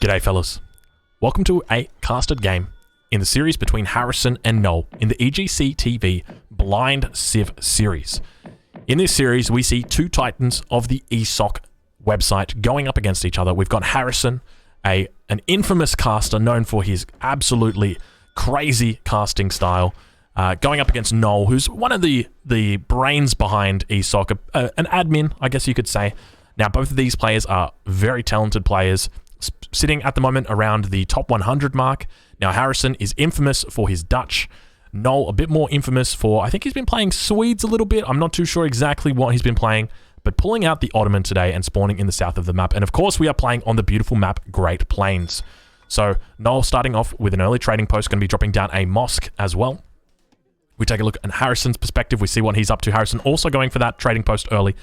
G'day fellas, welcome to a casted game in the series between Harrison and nOel in the EGCTV Blind Civ series. In this series we see two titans of the ESOC website going up against each other. We've got Harrison, an infamous caster known for his absolutely crazy casting style, going up against nOel, who's one of the brains behind ESOC, an admin I guess you could say. Now both of these players are very talented players, sitting at the moment around the top 100 mark. Now Harrison is infamous for his Dutch, nOel a bit more infamous for, I think he's been playing Swedes a little bit. I'm not too sure exactly what he's been playing, but pulling out the Ottoman today and spawning in the south of the map. And of course we are playing on the beautiful map Great Plains. So nOel starting off with an early trading post, going to be dropping down a mosque as well. We take a look at Harrison's perspective, we see what he's up to. Harrison also going for that trading post early,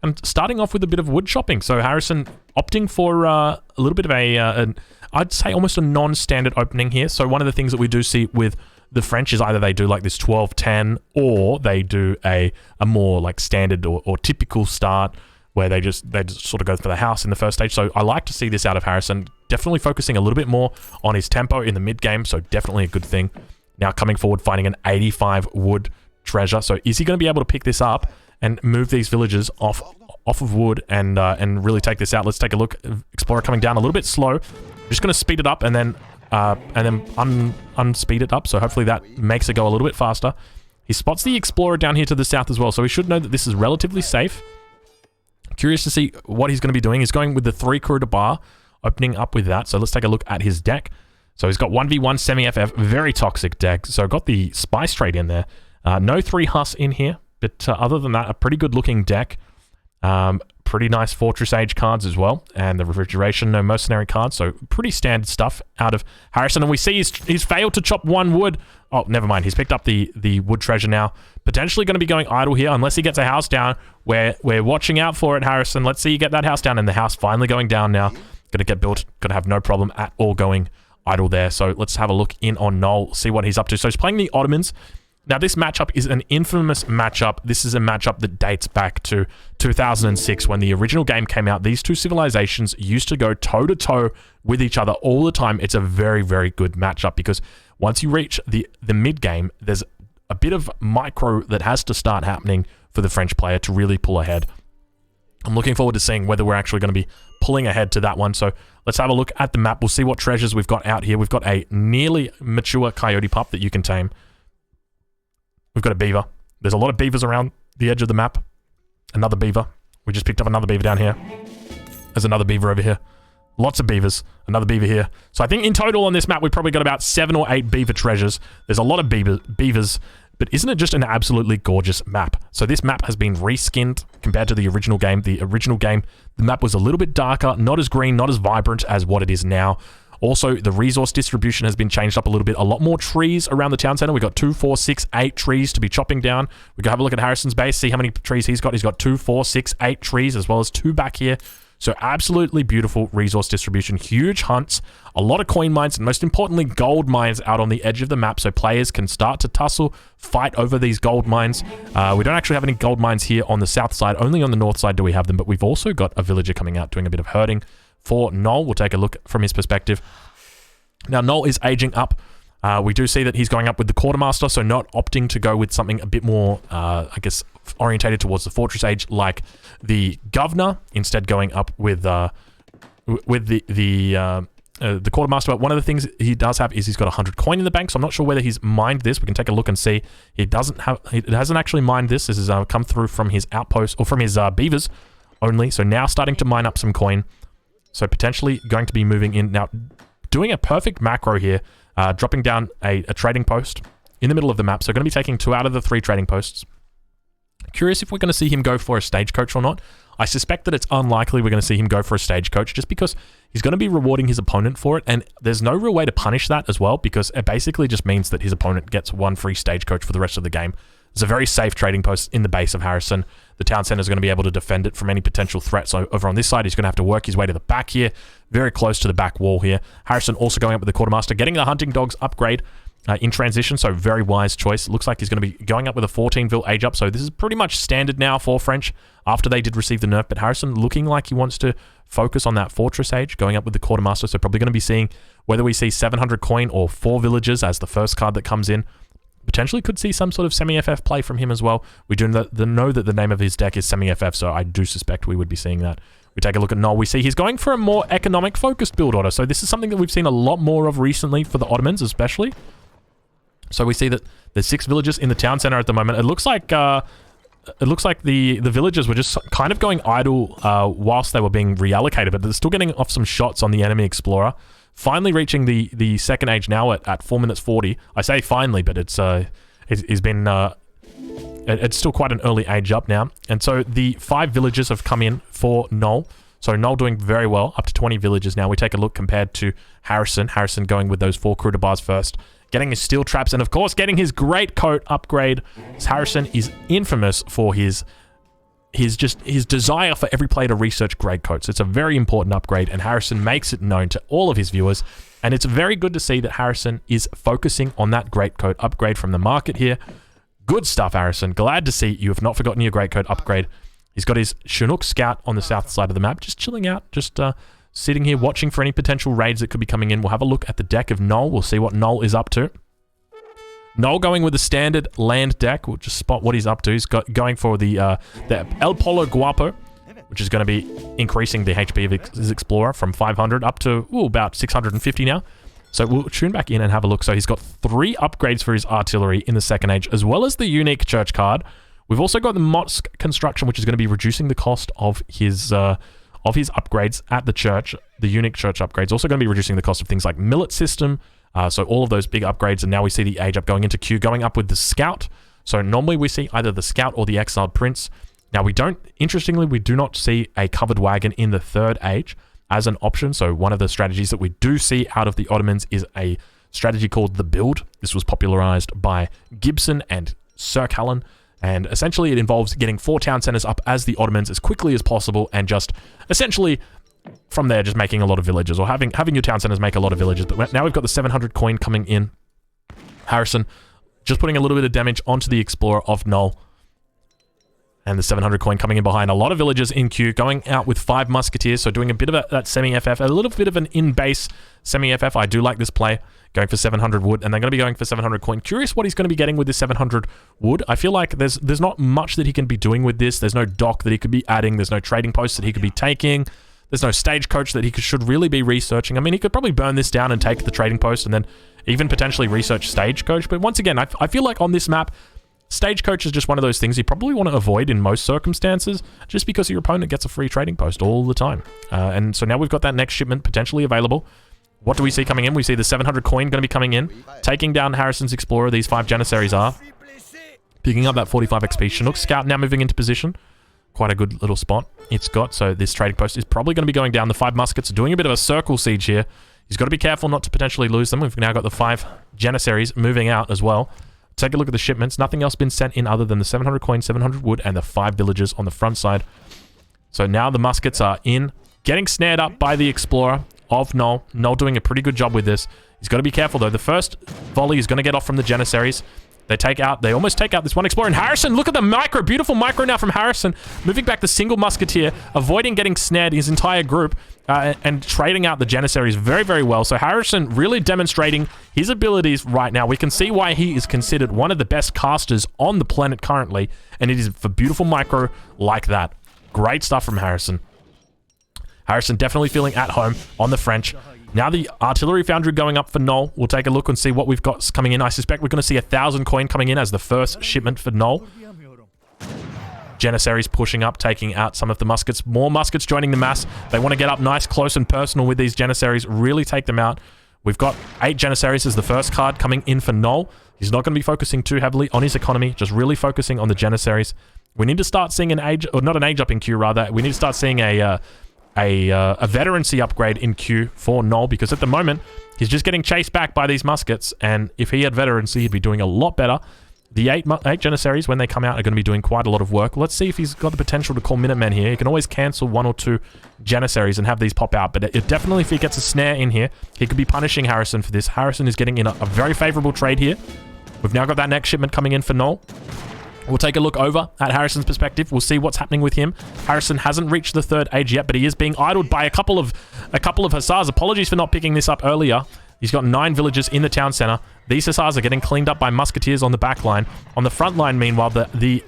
and starting off with a bit of wood chopping. So Harrison opting for a little bit of I'd say almost a non-standard opening here. So one of the things that we do see with the French is either they do like this 12-10 or they do a more like standard or typical start where they just sort of go for the house in the first stage. So I like to see this out of Harrison, definitely focusing a little bit more on his tempo in the mid game. So definitely a good thing. Now coming forward, finding an 85 wood treasure. So is he going to be able to pick this up and move these villagers off of wood and really take this out? Let's take a look. Explorer coming down a little bit slow. Just going to speed it up and then unspeed it up. So hopefully that makes it go a little bit faster. He spots the Explorer down here to the south as well. So he should know that this is relatively safe. Curious to see what he's going to be doing. He's going with the 3 crew to bar, opening up with that. So let's take a look at his deck. So he's got 1v1 semi-FF, very toxic deck. So got the Spice Trade in there. No 3 Hus in here. But other than that, a pretty good looking deck. Pretty nice Fortress Age cards as well. And the Refrigeration, no Mercenary cards. So pretty standard stuff out of Harrison. And we see he's failed to chop 1 wood. Oh, never mind. He's picked up the wood treasure now. Potentially going to be going idle here unless he gets a house down. We're watching out for it, Harrison. Let's see you get that house down. And the house finally going down now. Going to get built. Going to have no problem at all going idle there. So let's have a look in on nOel. See what he's up to. So he's playing the Ottomans. Now, this matchup is an infamous matchup. This is a matchup that dates back to 2006 when the original game came out. These two civilizations used to go toe-to-toe with each other all the time. It's a very, very good matchup because once you reach the mid-game, there's a bit of micro that has to start happening for the French player to really pull ahead. I'm looking forward to seeing whether we're actually going to be pulling ahead to that one. So let's have a look at the map. We'll see what treasures we've got out here. We've got a nearly mature coyote pup that you can tame. We've got a beaver. There's a lot of beavers around the edge of the map. Another beaver. We just picked up another beaver down here. There's another beaver over here. Lots of beavers. Another beaver here. So I think in total on this map, we've probably got about 7 or 8 beaver treasures. There's a lot of beavers, but isn't it just an absolutely gorgeous map? So this map has been reskinned compared to the original game. The original game, the map was a little bit darker, not as green, not as vibrant as what it is now. Also, the resource distribution has been changed up a little bit. A lot more trees around the town center. We've got 2, 4, 6, 8 trees to be chopping down. We can have a look at Harrison's base, see how many trees he's got. He's got 2, 4, 6, 8 trees, as well as 2 back here. So absolutely beautiful resource distribution. Huge hunts, a lot of coin mines, and most importantly, gold mines out on the edge of the map. So players can start to tussle, fight over these gold mines. We don't actually have any gold mines here on the south side. Only on the north side do we have them, but we've also got a villager coming out doing a bit of herding for nOel. We'll take a look from his perspective. Now, nOel is aging up. We do see that he's going up with the quartermaster, so not opting to go with something a bit more, I guess, orientated towards the fortress age, like the governor. Instead, going up with the quartermaster. But one of the things he does have is he's got 100 coin in the bank. So I'm not sure whether he's mined this. We can take a look and see. He hasn't actually mined this. This has come through from his outpost or from his beavers only. So now starting to mine up some coin. So potentially going to be moving in now. Doing a perfect macro here, dropping down a trading post in the middle of the map. So going to be taking 2 out of the 3 trading posts. Curious if we're going to see him go for a stagecoach or not. I suspect that it's unlikely we're going to see him go for a stagecoach just because he's going to be rewarding his opponent for it. And there's no real way to punish that as well because it basically just means that his opponent gets 1 free stagecoach for the rest of the game. It's a very safe trading post in the base of Harrison. The town center is going to be able to defend it from any potential threats. So over on this side, he's going to have to work his way to the back here, very close to the back wall here. Harrison also going up with the quartermaster, getting the hunting dogs upgrade. in transition, so very wise choice. Looks like he's going to be going up with a 14 age up, so this is pretty much standard now for French after they did receive the nerf, but Harrison looking like he wants to focus on that fortress age, going up with the quartermaster, so probably going to be seeing whether we see 700 coin or 4 villages as the first card that comes in. Potentially could see some sort of semi-FF play from him as well. We do know that the name of his deck is semi-FF, so I do suspect we would be seeing that. We take a look at nOel. We see he's going for a more economic-focused build order, so this is something that we've seen a lot more of recently for the Ottomans especially. So we see that there's 6 villages in the town center at the moment. It looks like the villagers were just kind of going idle whilst they were being reallocated, but they're still getting off some shots on the enemy explorer. Finally reaching the second age now at 4 minutes 40. I say finally, but it's still quite an early age up now. And so the 5 villages have come in for nOel. So nOel doing very well, up to 20 villages now. We take a look compared to Harrison. Harrison going with those 4 crew bars first, getting his steel traps, and of course getting his great coat upgrade. Harrison is infamous for his desire for every player to research great coats. It's a very important upgrade, and Harrison makes it known to all of his viewers. And it's very good to see that Harrison is focusing on that great coat upgrade from the market here. Good stuff, Harrison. Glad to see you have not forgotten your great coat upgrade. He's got his Chinook scout on the south side of the map, just chilling out, just sitting here watching for any potential raids that could be coming in. We'll have a look at the deck of nOel. We'll see what nOel is up to. nOel going with the standard land deck. We'll just spot what he's up to. He's going for the El Polo Guapo, which is going to be increasing the HP of his Explorer from 500 up to about 650 now. So we'll tune back in and have a look. So he's got 3 upgrades for his artillery in the second age, as well as the unique church card. We've also got the mosque construction, which is going to be reducing the cost of his upgrades at the church. The unique church upgrades also going to be reducing the cost of things like millet system. So all of those big upgrades, and now we see the age up going into Q, going up with the scout. So normally we see either the scout or the exiled prince. Now interestingly, we do not see a covered wagon in the third age as an option. So one of the strategies that we do see out of the Ottomans is a strategy called the build. This was popularized by Gibson and Sir Callan. And essentially it involves getting 4 town centers up as the Ottomans as quickly as possible, and just essentially from there just making a lot of villages, or having your town centers make a lot of villages. But now we've got the 700 coin coming in. Harrison just putting a little bit of damage onto the Explorer of nOel. And the 700 coin coming in behind. A lot of villagers in queue, going out with 5 musketeers, so doing a bit of that semi-FF, a little bit of an in-base semi-FF. I do like this play, going for 700 wood, and they're going to be going for 700 coin. Curious what he's going to be getting with this 700 wood. I feel like there's not much that he can be doing with this. There's no dock that he could be adding. There's no trading posts that he could be taking. There's no stagecoach that he should really be researching. I mean, he could probably burn this down and take the trading post, and then even potentially research stagecoach. But once again, I feel like on this map, stagecoach is just one of those things you probably want to avoid in most circumstances, just because your opponent gets a free trading post all the time. And so now we've got that next shipment potentially available. What do we see coming in? We see the 700 coin going to be coming in, taking down Harrison's Explorer. These 5 Janissaries are picking up that 45 XP. Chinook Scout now moving into position. Quite a good little spot it's got. So this trading post is probably going to be going down. The 5 muskets are doing a bit of a circle siege here. He's got to be careful not to potentially lose them. We've now got the 5 Janissaries moving out as well. Take a look at the shipments. Nothing else been sent in other than the 700 coin, 700 wood, and the 5 villagers on the front side. So now the muskets are in, getting snared up by the Explorer of nOel. nOel doing a pretty good job with this. He's got to be careful though. The first volley is going to get off from the Janissaries. They almost take out this one Explorer. And Harrison, look at the micro. Beautiful micro now from Harrison. Moving back the single musketeer, avoiding getting snared his entire group, and trading out the Janissaries very, very well. So Harrison really demonstrating his abilities right now. We can see why he is considered one of the best casters on the planet currently, and it is for beautiful micro like that. Great stuff from Harrison. Harrison definitely feeling at home on the French. Now the artillery foundry going up for nOel. We'll take a look and see what we've got coming in. I suspect we're going to see 1,000 coin coming in as the first shipment for nOel. Janissaries pushing up, taking out some of the muskets. More muskets joining the mass. They want to get up nice, close, and personal with these Janissaries. Really take them out. We've got 8 Janissaries as the first card coming in for nOel. He's not going to be focusing too heavily on his economy, just really focusing on the Janissaries. We need to start seeing an age, or not an age up in queue, rather. We need to start seeing a veterancy upgrade in queue for nOel, because at the moment, he's just getting chased back by these muskets, and if he had veterancy, he'd be doing a lot better. The eight Janissaries, when they come out, are going to be doing quite a lot of work. Let's see if he's got the potential to call Minutemen here. He can always cancel 1 or 2 Janissaries and have these pop out. But it definitely, if he gets a snare in here, he could be punishing Harrison for this. Harrison is getting in a very favorable trade here. We've now got that next shipment coming in for nOel. We'll take a look over at Harrison's perspective. We'll see what's happening with him. Harrison hasn't reached the 3rd age yet, but he is being idled by a couple of Hussars. Apologies for not picking this up earlier. He's got 9 villagers in the town center. These Hussars are getting cleaned up by Musketeers on the back line. On the front line, meanwhile, the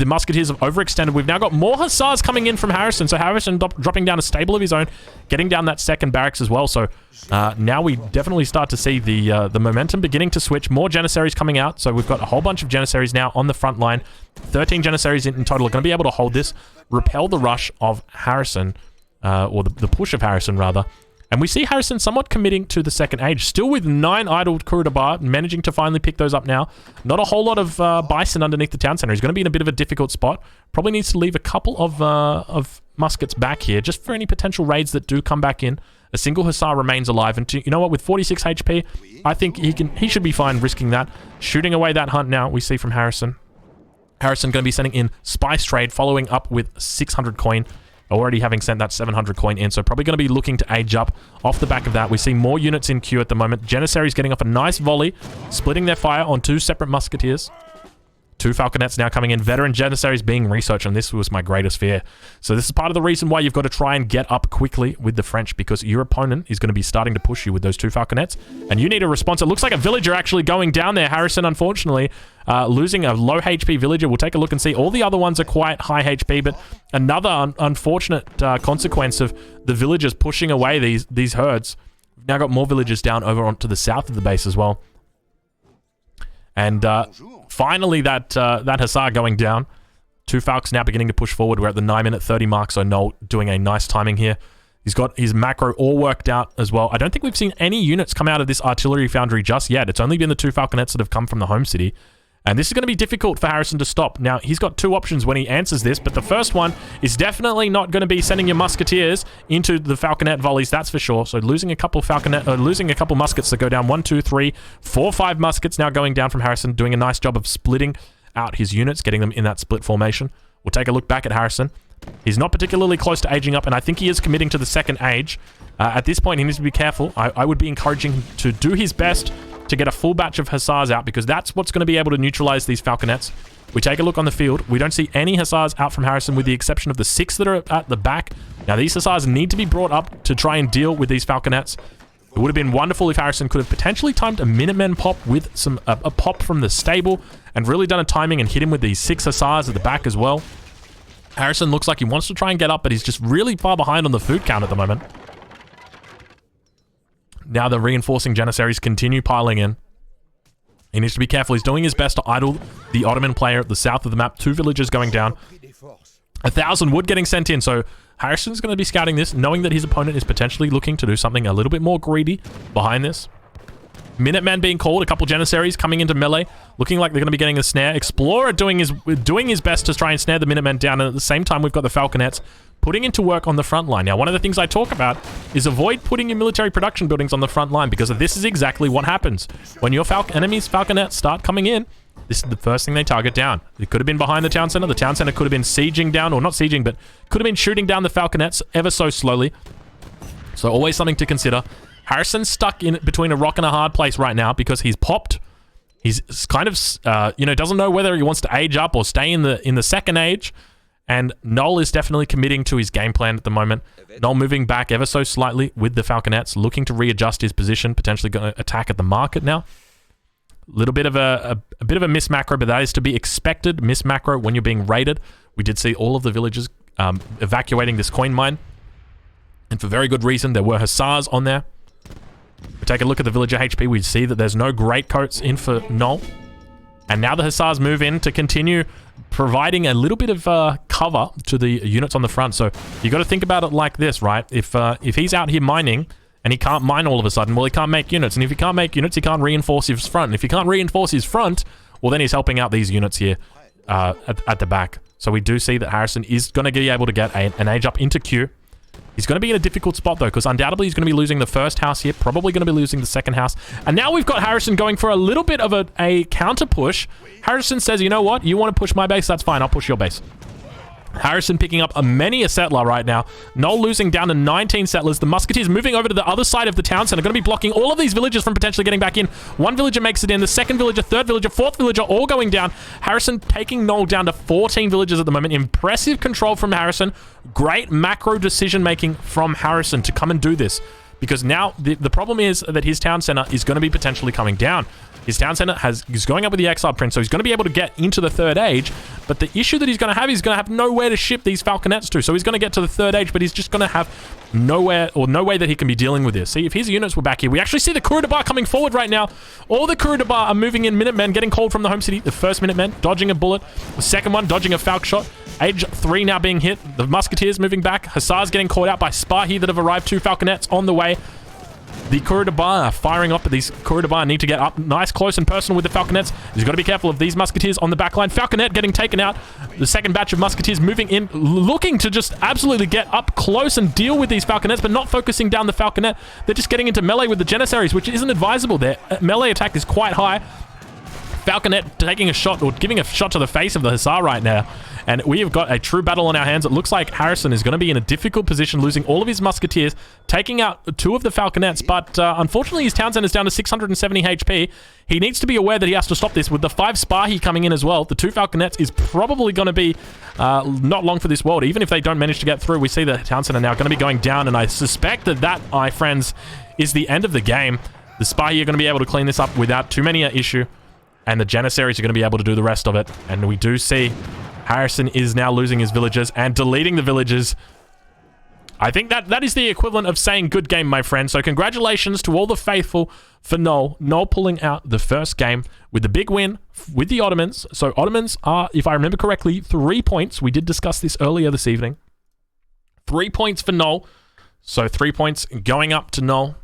Musketeers have overextended. We've now got more Hussars coming in from Harrison. So Harrison dropping down a stable of his own, getting down that 2nd barracks as well. So now we definitely start to see the momentum beginning to switch. More Janissaries coming out. So we've got a whole bunch of Janissaries now on the front line. 13 Janissaries in total are going to be able to hold this, repel the rush of Harrison, or the push of Harrison, rather. And we see Harrison somewhat committing to the 2nd age, still with 9 idled courier de bar, managing to finally pick those up now. Not a whole lot of bison underneath the town center. He's going to be in a bit of a difficult spot. Probably needs to leave a couple of muskets back here, just for any potential raids that do come back in. A single Hussar remains alive, and you know what? With 46 HP, I think he should be fine risking that. Shooting away that hunt now, we see from Harrison. Harrison going to be sending in Spice Trade, following up with 600 coin. Already having sent that 700 coin in, so probably going to be looking to age up off the back of that. We see more units in queue at the moment. Janissaries getting off a nice volley, splitting their fire on 2 separate Musketeers. 2 Falconets now coming in. Veteran Janissaries being researched, and this was my greatest fear. So this is part of the reason why you've got to try and get up quickly with the French, because your opponent is going to be starting to push you with those 2 Falconets, and you need a response. It looks like a villager actually going down there. Harrison, unfortunately, losing a low HP villager. We'll take a look and see. All the other ones are quite high HP, but another unfortunate consequence of the villagers pushing away these herds. We've now got more villagers down over onto the south of the base as well. And finally, that Hussar going down. 2 Falcons now beginning to push forward. We're at the 9-minute 30 mark, so nOel doing a nice timing here. He's got his macro all worked out as well. I don't think we've seen any units come out of this artillery foundry just yet. It's only been the 2 Falconets that have come from the home city. And this is going to be difficult for Harrison to stop. Now, he's got 2 options when he answers this, but the first one is definitely not going to be sending your Musketeers into the Falconet volleys, that's for sure. So losing a couple muskets that go down. 1, 2, 3, 4, 5 muskets now going down from Harrison, doing a nice job of splitting out his units, getting them in that split formation. We'll take a look back at Harrison. He's not particularly close to aging up, and I think he is committing to the 2nd age. At this point, he needs to be careful. I would be encouraging him to do his best to get a full batch of Hussars out, because that's what's going to be able to neutralize these Falconets. We take a look on the field. We don't see any Hussars out from Harrison, with the exception of the 6 that are at the back. Now, these Hussars need to be brought up to try and deal with these Falconets. It would have been wonderful if Harrison could have potentially timed a Minutemen pop with a pop from the stable and really done a timing and hit him with these 6 Hussars at the back as well. Harrison looks like he wants to try and get up, but he's just really far behind on the food count at the moment. Now the reinforcing Janissaries continue piling in. He needs to be careful. He's doing his best to idle the Ottoman player at the south of the map. 2 villagers going down. 1,000 wood getting sent in. So Harrison's going to be scouting this, knowing that his opponent is potentially looking to do something a little bit more greedy behind this. Minutemen being called. A couple Janissaries coming into melee, looking like they're going to be getting a snare. Explorer doing his best to try and snare the Minutemen down, and at the same time we've got the Falconets putting into work on the front line. Now, one of the things I talk about is avoid putting your military production buildings on the front line, because this is exactly what happens. When your enemy's Falconets start coming in, this is the first thing they target down. It could have been behind the town center. The town center could have been sieging down, or not sieging, but could have been shooting down the Falconets ever so slowly. So always something to consider. Harrison's stuck in between a rock and a hard place right now, because he's popped. He's kind of, doesn't know whether he wants to age up or stay in the 2nd age. And nOel is definitely committing to his game plan at the moment. nOel moving back ever so slightly with the Falconets, looking to readjust his position, potentially going to attack at the market now. Little bit of a bit of a miss macro, but that is to be expected. Miss macro when you're being raided. We did see all of the villagers evacuating this coin mine, and for very good reason. There were Hussars on there. We take a look at the villager HP. We see that there's no greatcoats in for nOel. And now the Hussars move in to continue providing a little bit of cover to the units on the front. So you got to think about it like this, right? If he's out here mining and he can't mine all of a sudden, well, he can't make units. And if he can't make units, he can't reinforce his front. And if he can't reinforce his front, well, then he's helping out these units here at the back. So we do see that Harrison is going to be able to get an age up into queue. He's going to be in a difficult spot, though, because undoubtedly he's going to be losing the first house here, probably going to be losing the second house. And now we've got Harrison going for a little bit of a counter push. Harrison says, you know what? You want to push my base? That's fine. I'll push your base. Harrison picking up many a settler right now. nOel losing down to 19 settlers. The Musketeers moving over to the other side of the town center. Going to be blocking all of these villagers from potentially getting back in. One villager makes it in. The second villager, third villager, fourth villager, all going down. Harrison taking nOel down to 14 villagers at the moment. Impressive control from Harrison. Great macro decision making from Harrison to come and do this. Because now the problem is that his town center is going to be potentially coming down. His town center is going up with the Exile Prince, so he's going to be able to get into the third age. But the issue that he's going to have nowhere to ship these Falconets to. So he's going to get to the third age, but he's just going to have nowhere or no way that he can be dealing with this. See, if his units were back here, we actually see the Coureur de Bar coming forward right now. All the Coureur de Bar are moving in. Minutemen getting called from the home city. The first Minutemen dodging a bullet. The second one dodging a Falc shot. Age 3 now being hit. The Musketeers moving back. Hussars getting caught out by Spahi that have arrived. 2 Falconets on the way. The Coureur de Bar are firing up, but these Coureur de Bar need to get up nice, close, and personal with the Falconets. He's got to be careful of these Musketeers on the back line. Falconet getting taken out. The second batch of Musketeers moving in, looking to just absolutely get up close and deal with these Falconets, but not focusing down the Falconet. They're just getting into melee with the Janissaries, which isn't advisable. Their melee attack is quite high. Falconet taking a shot, or giving a shot to the face of the Hussar right now. And we have got a true battle on our hands. It looks like Harrison is going to be in a difficult position, losing all of his Musketeers, taking out 2 of the Falconets. But unfortunately, his town center is down to 670 HP. He needs to be aware that he has to stop this. With the 5 Spahi coming in as well, the 2 Falconets is probably going to be not long for this world. Even if they don't manage to get through, we see the town center now going to be going down. And I suspect that, my friends, is the end of the game. The Spahi are going to be able to clean this up without too many issue. And the Janissaries are going to be able to do the rest of it. And we do see Harrison is now losing his villagers and deleting the villagers. I think that is the equivalent of saying good game, my friend. So congratulations to all the faithful for nOel. nOel pulling out the first game with the big win with the Ottomans. So Ottomans are, if I remember correctly, 3 points. We did discuss this earlier this evening. 3 points for nOel. So 3 points going up to nOel.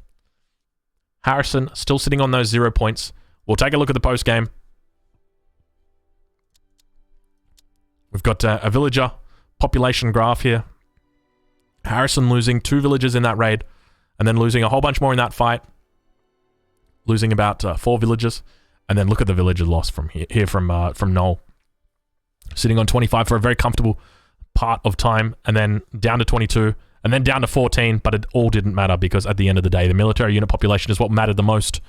Harrison still sitting on those 0 points. We'll take a look at the post game. We've got a villager population graph here. Harrison losing 2 villagers in that raid, and then losing a whole bunch more in that fight. Losing about 4 villagers, and then look at the villager loss from here from nOel. Sitting on 25 for a very comfortable part of time, and then down to 22, and then down to 14, but it all didn't matter because at the end of the day, the military unit population is what mattered the most